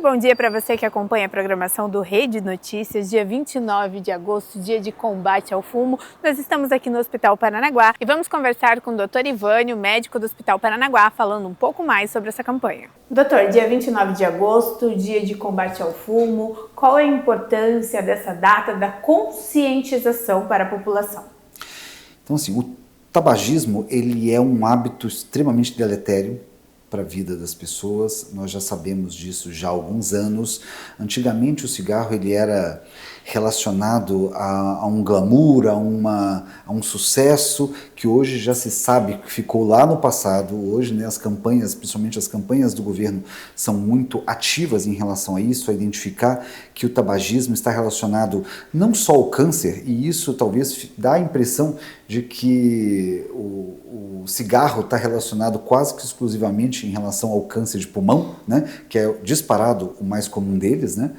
bom dia para você que acompanha a programação do Rede Notícias, dia 29 de agosto, dia de combate ao fumo. Nós estamos aqui no Hospital Paranaguá e vamos conversar com o Dr. Ivânio, médico do Hospital Paranaguá, falando um pouco mais sobre essa campanha. Doutor, dia 29 de agosto, dia de combate ao fumo, qual é a importância dessa data da conscientização para a população? Então, assim, o tabagismo, ele é um hábito extremamente deletério para a vida das pessoas. Nós já sabemos disso já há alguns anos. Antigamente o cigarro ele era relacionado a um glamour, a um sucesso que hoje já se sabe que ficou lá no passado. Hoje, né, as campanhas, principalmente as campanhas do governo, são muito ativas em relação a isso, a identificar que o tabagismo está relacionado não só ao câncer, e isso talvez dá a impressão de que o cigarro está relacionado quase que exclusivamente em relação ao câncer de pulmão, né, que é disparado o mais comum deles, né?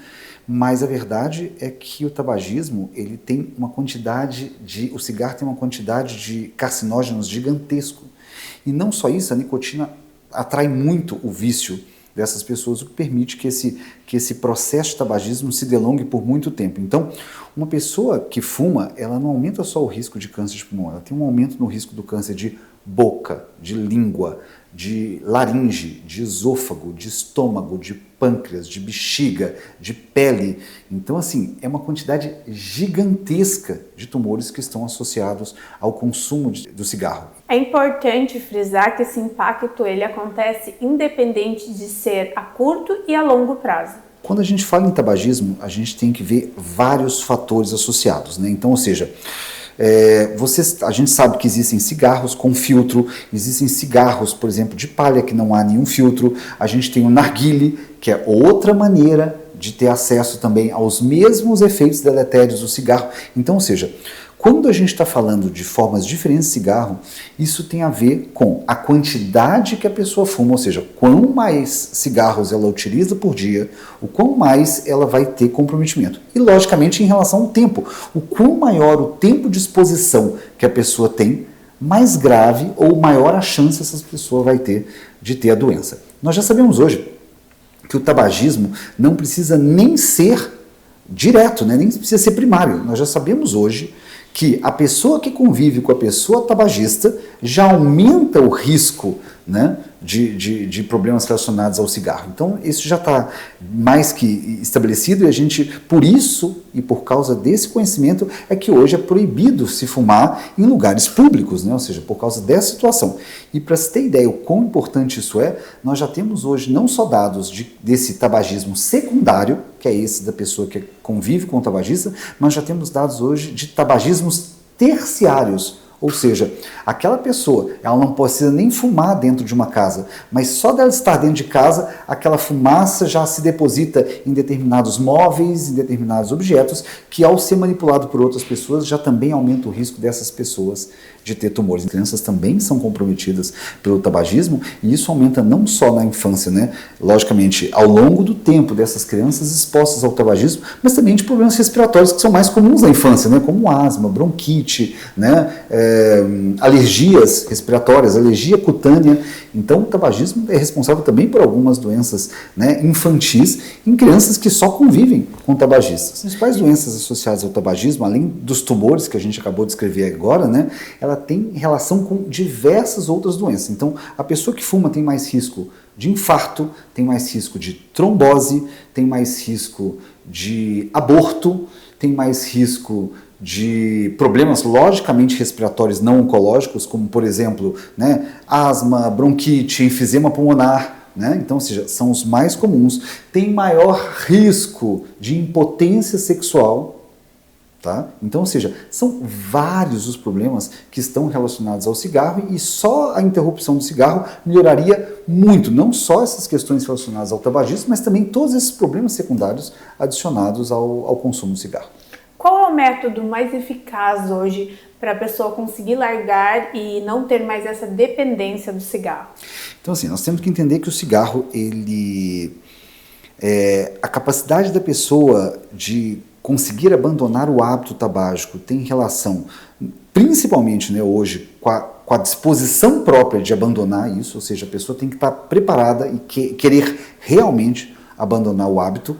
Mas a verdade é que o tabagismo, ele tem uma quantidade o cigarro tem uma quantidade de carcinógenos gigantesco. E não só isso, a nicotina atrai muito o vício dessas pessoas, o que permite que esse processo de tabagismo se delongue por muito tempo. Então, uma pessoa que fuma, ela não aumenta só o risco de câncer de pulmão, ela tem um aumento no risco do câncer de boca, de língua, de laringe, de esôfago, de estômago, de pâncreas, de bexiga, de pele. Então, assim, é uma quantidade gigantesca de tumores que estão associados ao consumo do cigarro. É importante frisar que esse impacto ele acontece independente de ser a curto e a longo prazo. Quando a gente fala em tabagismo, a gente tem que ver vários fatores associados, né? Então, ou seja, a gente sabe que existem cigarros com filtro, existem cigarros, por exemplo, de palha que não há nenhum filtro, a gente tem o narguile, que é outra maneira de ter acesso também aos mesmos efeitos deletérios do cigarro. Então, ou seja, quando a gente está falando de formas diferentes de cigarro, isso tem a ver com a quantidade que a pessoa fuma, ou seja, quão mais cigarros ela utiliza por dia, o quão mais ela vai ter comprometimento. E, logicamente, em relação ao tempo, o quão maior o tempo de exposição que a pessoa tem, mais grave ou maior a chance essa pessoa vai ter de ter a doença. Nós já sabemos hoje que o tabagismo não precisa nem ser direto, né? Nem precisa ser primário. Nós já sabemos hoje que a pessoa que convive com a pessoa tabagista já aumenta o risco, né, de problemas relacionados ao cigarro. Então, isso já está mais que estabelecido e a gente, por isso e por causa desse conhecimento, é que hoje é proibido se fumar em lugares públicos, né, ou seja, por causa dessa situação. E para se ter ideia o quão importante isso é, nós já temos hoje não só dados desse tabagismo secundário, que é esse da pessoa que convive com o tabagista, mas já temos dados hoje de tabagismos terciários. Ou seja, aquela pessoa, ela não precisa nem fumar dentro de uma casa, mas só dela estar dentro de casa, aquela fumaça já se deposita em determinados móveis, em determinados objetos, que ao ser manipulado por outras pessoas, já também aumenta o risco dessas pessoas de ter tumores. As crianças também são comprometidas pelo tabagismo, e isso aumenta não só na infância, né? Logicamente, ao longo do tempo dessas crianças expostas ao tabagismo, mas também de problemas respiratórios que são mais comuns na infância, né? Como asma, bronquite, né? Alergias respiratórias, alergia cutânea. Então, o tabagismo é responsável também por algumas doenças, né, infantis em crianças que só convivem com tabagistas. As principais doenças associadas ao tabagismo, além dos tumores que a gente acabou de descrever agora, né, ela tem relação com diversas outras doenças. Então, a pessoa que fuma tem mais risco de infarto, tem mais risco de trombose, tem mais risco de aborto, tem mais risco de problemas logicamente respiratórios não oncológicos, como por exemplo, né, asma, bronquite, enfisema pulmonar, né? Então, ou seja, são os mais comuns. Tem maior risco de impotência sexual, tá? Então, ou seja, são vários os problemas que estão relacionados ao cigarro e só a interrupção do cigarro melhoraria muito, não só essas questões relacionadas ao tabagismo, mas também todos esses problemas secundários adicionados ao consumo do cigarro. Qual é o método mais eficaz hoje para a pessoa conseguir largar e não ter mais essa dependência do cigarro? Então, assim, nós temos que entender que o cigarro, a capacidade da pessoa de conseguir abandonar o hábito tabágico tem relação, principalmente, né, hoje, com a disposição própria de abandonar isso, ou seja, a pessoa tem que estar preparada e querer realmente abandonar o hábito,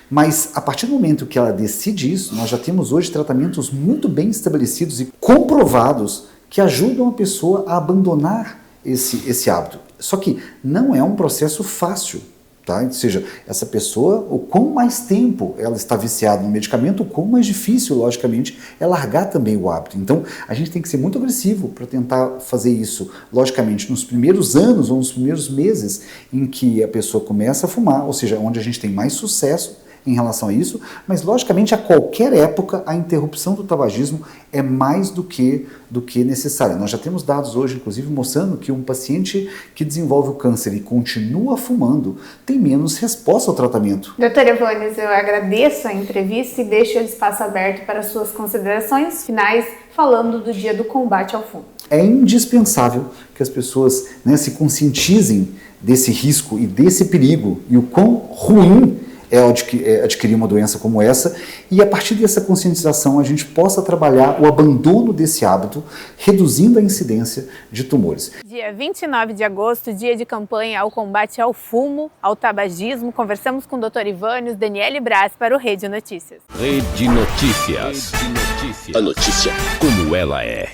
mas a partir do momento que ela decide isso, nós já temos hoje tratamentos muito bem estabelecidos e comprovados que ajudam a pessoa a abandonar esse hábito. Só que não é um processo fácil. Tá? Ou seja, essa pessoa, o quão mais tempo ela está viciada no medicamento, o quão mais difícil, logicamente, é largar também o hábito. Então, a gente tem que ser muito agressivo para tentar fazer isso, logicamente, nos primeiros anos ou nos primeiros meses em que a pessoa começa a fumar, ou seja, onde a gente tem mais sucesso em relação a isso, mas logicamente a qualquer época a interrupção do tabagismo é mais do que necessária. Nós já temos dados hoje, inclusive, mostrando que um paciente que desenvolve o câncer e continua fumando tem menos resposta ao tratamento. Doutora Ivanes, eu agradeço a entrevista e deixo o espaço aberto para suas considerações finais, falando do Dia do Combate ao Fumo. É indispensável que as pessoas, né, se conscientizem desse risco e desse perigo e o quão ruim é adquirir uma doença como essa, e a partir dessa conscientização a gente possa trabalhar o abandono desse hábito, reduzindo a incidência de tumores. Dia 29 de agosto, dia de campanha ao combate ao fumo, ao tabagismo. Conversamos com o Dr. Ivânios, Daniele Braz para o Rede Notícias. Rede Notícias. A notícia como ela é.